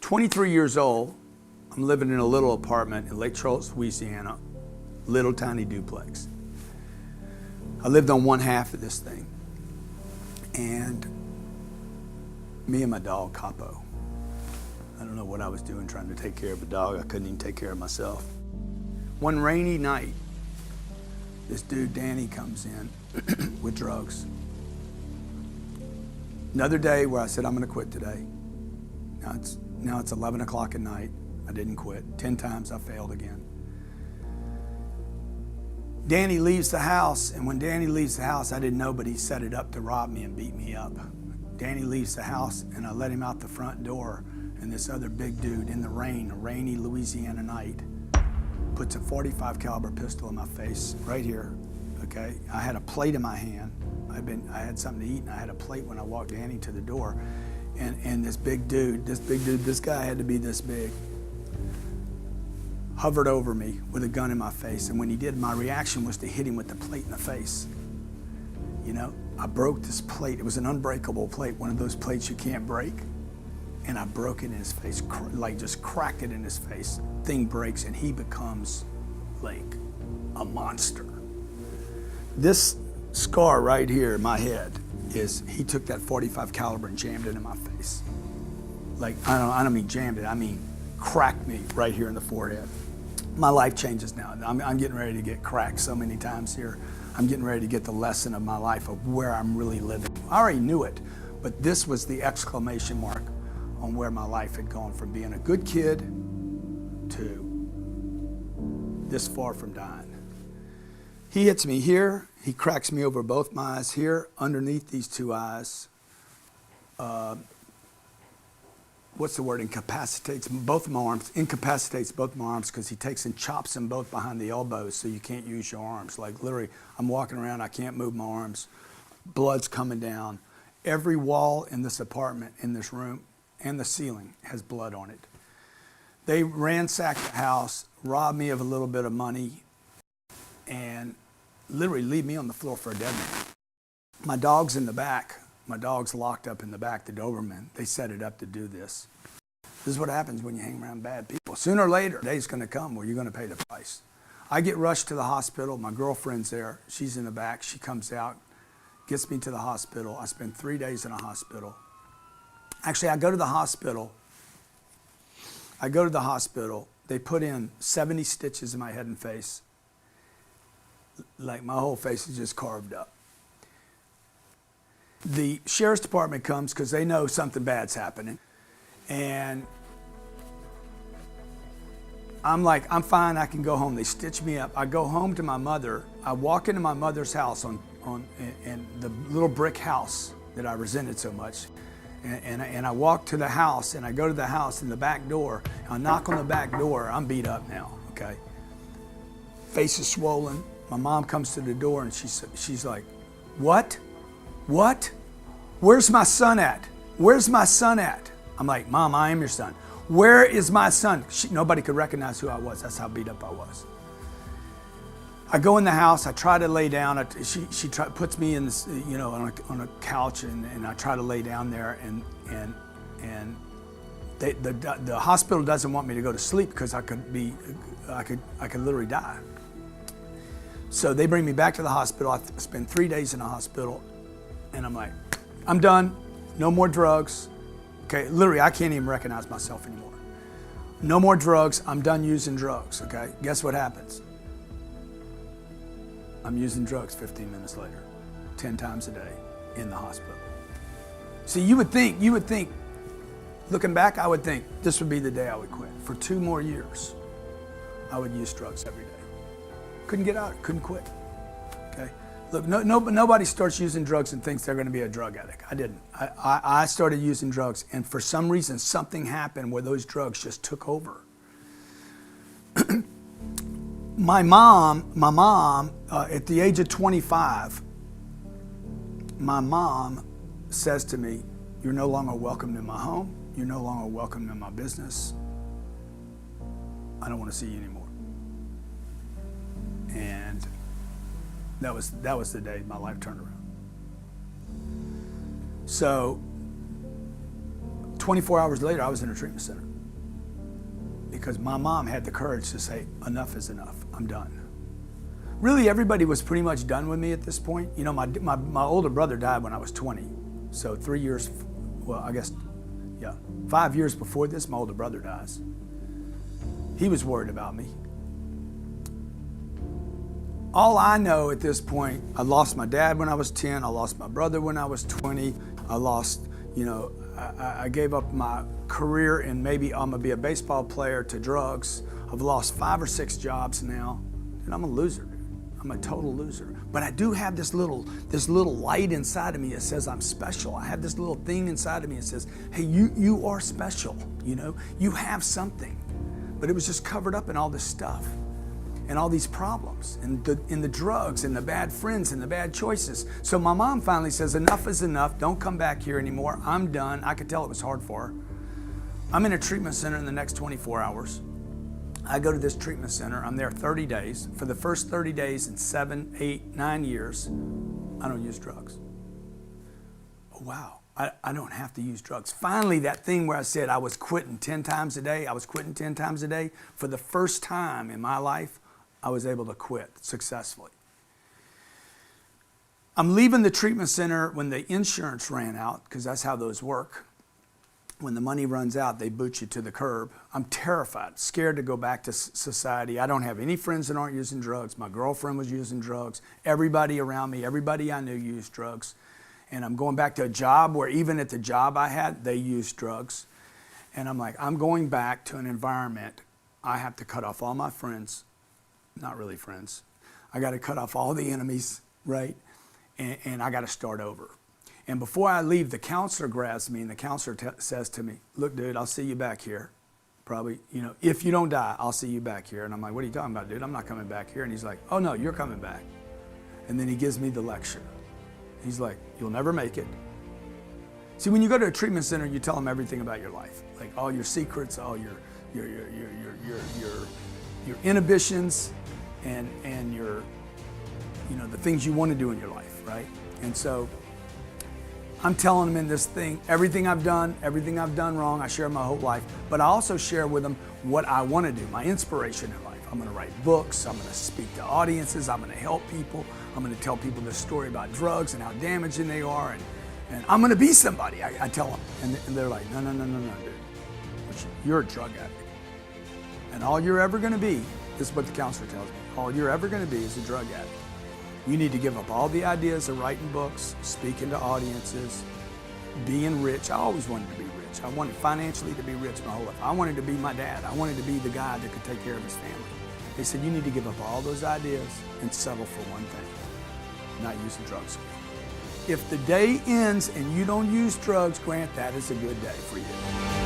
23 years old, I'm living in a little apartment in Lake Charles, Louisiana, little tiny duplex. I lived on one half of this thing. And me and my dog, Capo. I don't know what I was doing trying to take care of a dog. I couldn't even take care of myself. One rainy night, this dude, Danny, comes in with drugs. Another day where I said, I'm gonna quit today. Now it's 11 o'clock at night. I didn't quit. 10 times I failed again. Danny leaves the house, and when Danny leaves the house, I didn't know, but he set it up to rob me and beat me up. Danny leaves the house, and I let him out the front door, and this other big dude in the rain, a rainy Louisiana night, puts a .45 caliber pistol in my face, right here, okay? I had a plate in my hand. I had something to eat, and I had a plate when I walked Danny to the door, and this guy had to be this big, hovered over me with a gun in my face, and when he did, my reaction was to hit him with the plate in the face. You know, I broke this plate. It was an unbreakable plate, one of those plates you can't break. And I broke it in his face, like just cracked it in his face. Thing breaks and he becomes like a monster. This scar right here in my head is, he took that .45 caliber and jammed it in my face. Like, I don't mean jammed it, I mean cracked me right here in the forehead. My life changes now. I'm getting ready to get cracked so many times here. I'm getting ready to get the lesson of my life of where I'm really living. I already knew it, but this was the exclamation mark on where my life had gone from being a good kid to this far from dying. He hits me here. He cracks me over both my eyes here, underneath these two eyes. What's the word? Incapacitates both my arms. Incapacitates both my arms because he takes and chops them both behind the elbows so you can't use your arms. Like literally, I'm walking around, I can't move my arms. Blood's coming down. Every wall in this apartment, in this room, and the ceiling has blood on it. They ransacked the house, robbed me of a little bit of money, and literally leave me on the floor for a dead man. My dog's in the back. My dog's locked up in the back, the Doberman. They set it up to do this. This is what happens when you hang around bad people. Sooner or later, the day's gonna come where you're gonna pay the price. I get rushed to the hospital. My girlfriend's there. She's in the back. She comes out, gets me to the hospital. I spend 3 days in a hospital. Actually, I go to the hospital. They put in 70 stitches in my head and face. Like my whole face is just carved up. The sheriff's department comes because they know something bad's happening. And I'm like, I'm fine, I can go home. They stitch me up. I go home to my mother. I walk into my mother's house in the little brick house that I resented so much. And I walk to the house, and I go to the house in the back door. I knock on the back door. I'm beat up now, okay? Face is swollen. My mom comes to the door, and she's like, what? What? Where's my son at? Where's my son at? I'm like, Mom, I am your son. Where is my son? Nobody could recognize who I was. That's how beat up I was. I go in the house. I try to lay down. She puts me in this, you know, on a couch, and I try to lay down there, and the hospital doesn't want me to go to sleep because I could literally die. So they bring me back to the hospital. I spend 3 days in the hospital, and I'm like, I'm done. No more drugs. Okay, literally, I can't even recognize myself anymore. No more drugs. I'm done using drugs. Okay, guess what happens? I'm using drugs 15 minutes later, 10 times a day in the hospital. See, you would think, looking back, I would think this would be the day I would quit. For 2 more years, I would use drugs every day. Couldn't get out, couldn't quit, okay? Look, nobody starts using drugs and thinks they're gonna be a drug addict. I didn't. I started using drugs, and for some reason, something happened where those drugs just took over. My mom, at the age of 25, my mom says to me, you're no longer welcome in my home. You're no longer welcome in my business. I don't want to see you anymore. And that was the day my life turned around. So 24 hours later, I was in a treatment center. because my mom had the courage to say, enough is enough, I'm done. Really, everybody was pretty much done with me at this point. You know, my older brother died when I was 20. So 3 years, well, I guess, yeah, 5 years before this, my older brother dies. He was worried about me. All I know at this point, I lost my dad when I was 10, I lost my brother when I was 20, I lost, you know, I gave up my career and maybe I'm gonna be a baseball player to drugs. I've lost 5 or 6 jobs now, and I'm a loser. I'm a total loser. But I do have this little light inside of me that says I'm special. I have this little thing inside of me that says, hey, you are special, you know? You have something. But it was just covered up in all this stuff and all these problems and in the drugs and the bad friends and the bad choices. So my mom finally says, enough is enough. Don't come back here anymore. I'm done. I could tell it was hard for her. I'm in a treatment center in the next 24 hours. I go to this treatment center. I'm there 30 days. For the first 30 days in 7, 8, 9 years, I don't use drugs. Oh, wow. I don't have to use drugs. Finally, that thing where I said I was quitting 10 times a day, for the first time in my life, I was able to quit successfully. I'm leaving the treatment center when the insurance ran out, because that's how those work. When the money runs out, they boot you to the curb. I'm terrified, scared to go back to society. I don't have any friends that aren't using drugs. My girlfriend was using drugs. Everybody around me, everybody I knew used drugs. And I'm going back to a job where even at the job I had, they used drugs. And I'm like, I'm going back to an environment. I have to cut off all my friends, not really friends. I got to cut off all the enemies, right? And I got to start over. And before I leave, the counselor grabs me and the counselor says to me, look, dude, I'll see you back here. Probably, you know, if you don't die, I'll see you back here. And I'm like, what are you talking about, dude? I'm not coming back here. And he's like, oh no, you're coming back. And then he gives me the lecture. He's like, you'll never make it. See, when you go to a treatment center, you tell them everything about your life, like all your secrets, all your inhibitions, and your, you know, the things you want to do in your life, right? And so I'm telling them in this thing, everything I've done wrong, I share my whole life, but I also share with them what I want to do, my inspiration in life. I'm going to write books, I'm going to speak to audiences, I'm going to help people, I'm going to tell people this story about drugs and how damaging they are, and I'm going to be somebody, I tell them. And they're like, no, dude, you're a drug addict. And all you're ever going to be, this is what the counselor tells me, all you're ever going to be is a drug addict. You need to give up all the ideas of writing books, speaking to audiences, being rich. I always wanted to be rich. I wanted financially to be rich my whole life. I wanted to be my dad. I wanted to be the guy that could take care of his family. They said, you need to give up all those ideas and settle for one thing, not using drugs. If the day ends and you don't use drugs, Grant, that is a good day for you.